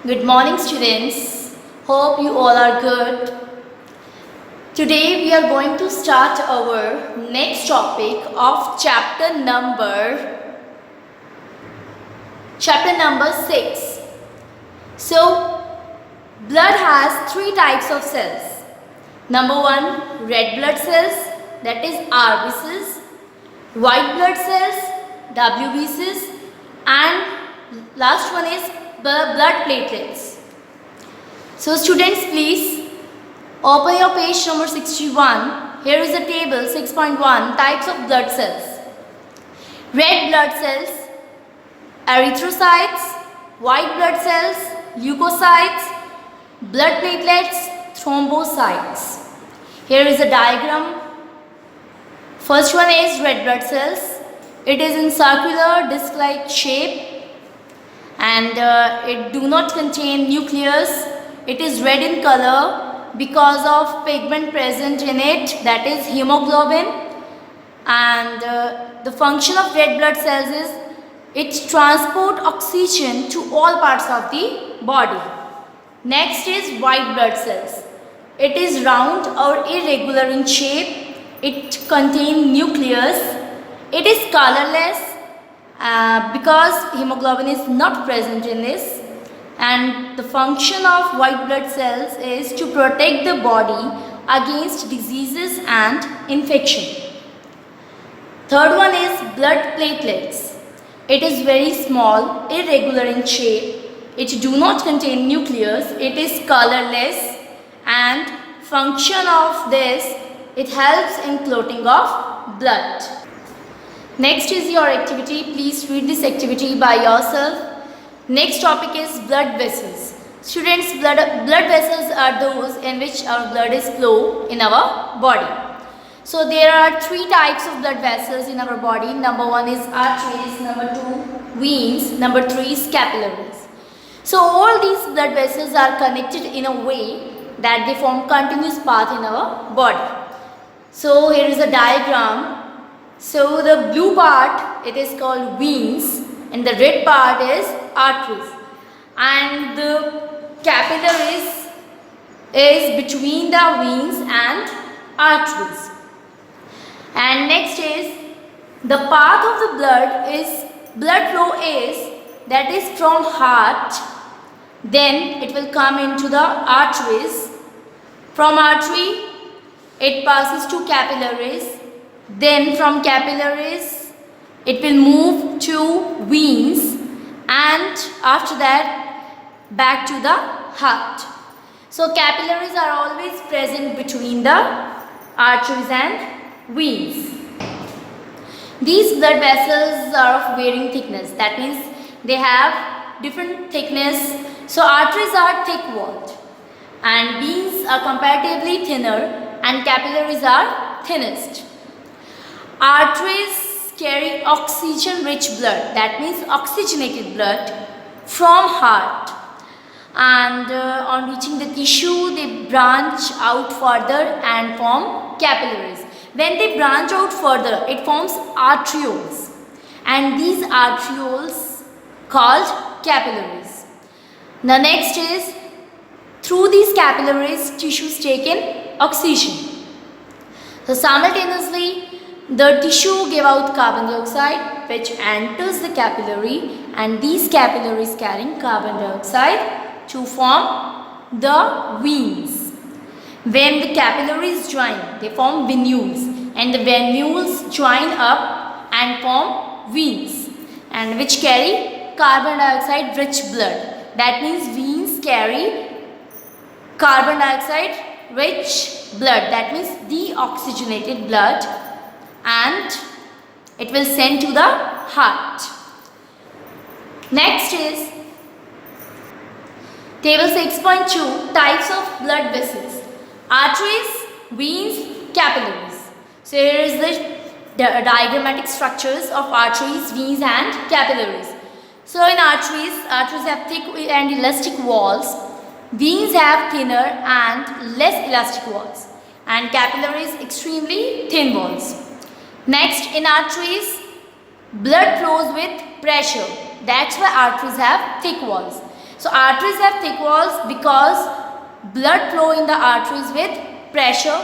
Good morning, students. Hope you all are good. Today we are going to start our next topic of chapter number 6. So, blood has three types of cells. Number 1, red blood cells, that is RBCs, white blood cells, WBCs, and last one is blood platelets. So students, please open your page number 61. Here is the table 6.1, types of blood cells. Red blood cells, erythrocytes, white blood cells, leukocytes, blood platelets, thrombocytes. Here is a diagram. First one is red blood cells. It is in circular disc-like shape and it do not contain nucleus. It is red in color because of pigment present in it, that is hemoglobin. And the function of red blood cells is it transport oxygen to all parts of the body. Next is white blood cells. It is round or irregular in shape. It contains nucleus. It is colorless because hemoglobin is not present in this. And the function of white blood cells is to protect the body against diseases and infection. Third one is blood platelets. It is very small, irregular in shape. It do not contain nucleus. It is colorless, and function of this, it helps in clotting of blood. Next is your activity. Please read this activity by yourself. Next topic is blood vessels. Students, blood vessels are those in which our blood is flow in our body. So there are three types of blood vessels in our body. Number 1 is arteries, number 2 veins, number 3 is capillaries. So all these blood vessels are connected in a way that they form continuous path in our body. So here is a diagram. So the blue part, it is called veins, and the red part is arteries, and the capillaries is between the veins and arteries. And next is the path of the blood flow is that is from heart, then it will come into the arteries. From artery it passes to capillaries, then from capillaries it will move to veins, and after that back to the heart. So capillaries are always present between the arteries and veins. These blood vessels are of varying thickness, that means they have different thickness. So arteries are thick-walled and veins are comparatively thinner and capillaries are thinnest. Arteries carry oxygen-rich blood, that means oxygenated blood, from heart, and on reaching the tissue they branch out further and form capillaries. When they branch out further, it forms arterioles, and these arterioles called capillaries. The next is, through these capillaries tissues take in oxygen. So simultaneously the tissue give out carbon dioxide which enters the capillary, and these capillaries carrying carbon dioxide to form the veins. When the capillaries join, they form venules, and the venules join up and form veins, and which carry carbon dioxide rich blood. That means veins carry carbon dioxide rich blood, that means deoxygenated blood, and it will send to the heart. Next is table 6.2, types of blood vessels. Arteries, veins, capillaries. So here is the diagrammatic structures of arteries, veins and capillaries. So in arteries have thick and elastic walls. Veins have thinner and less elastic walls, and capillaries extremely thin walls. Next, in arteries, blood flows with pressure. That's why arteries have thick walls. So arteries have thick walls because blood flow in the arteries with pressure.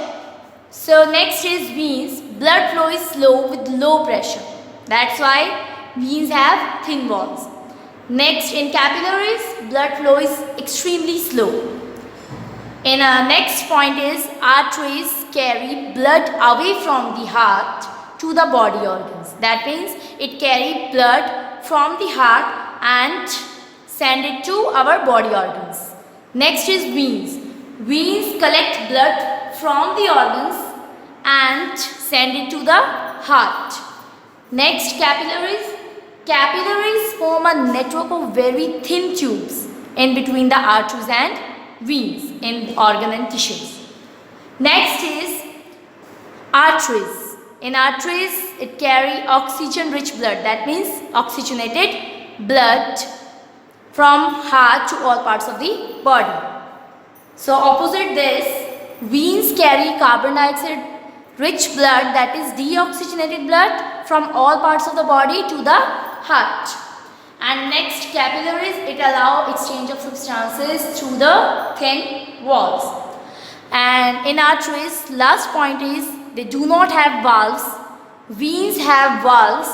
So next is veins. Blood flow is slow with low pressure. That's why veins have thin walls. Next, in capillaries, blood flow is extremely slow. And our next point is arteries carry blood away from the heart to the body organs. That means it carry blood from the heart and send it to our body organs. Next is veins. Veins collect blood from the organs and send it to the heart. Next, capillaries. Capillaries form a network of very thin tubes in between the arteries and veins in organ and tissues. Next is arteries. In arteries, it carry oxygen-rich blood. That means oxygenated blood from heart to all parts of the body. So opposite this, veins carry carbon dioxide rich blood, that is deoxygenated blood, from all parts of the body to the heart. And next, capillaries, it allow exchange of substances through the thin walls. And in arteries, last point is they do not have valves. Veins have valves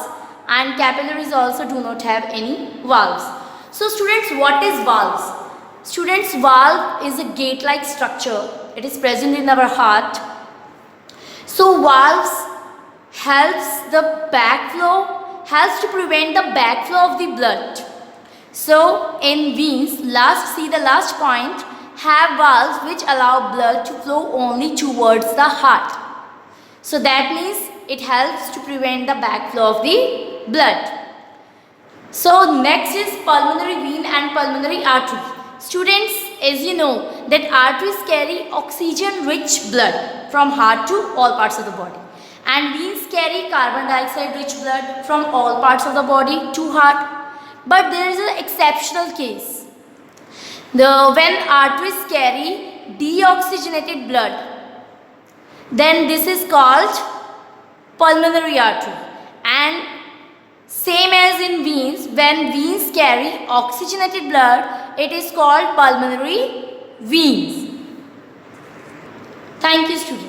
and capillaries also do not have any valves. So students, what is valves? Students, valve is a gate-like structure. It is present in our heart. So valves helps the backflow, helps to prevent the backflow of the blood. So in veins, see the last point, have valves which allow blood to flow only towards the heart. So that means it helps to prevent the backflow of the blood. So next is pulmonary vein and pulmonary artery. Students, as you know that arteries carry oxygen-rich blood from heart to all parts of the body. And veins carry carbon dioxide-rich blood from all parts of the body to heart. But there is an exceptional case. When arteries carry deoxygenated blood, then this is called pulmonary artery. And same as in veins, when veins carry oxygenated blood, it is called pulmonary veins. Thank you, students.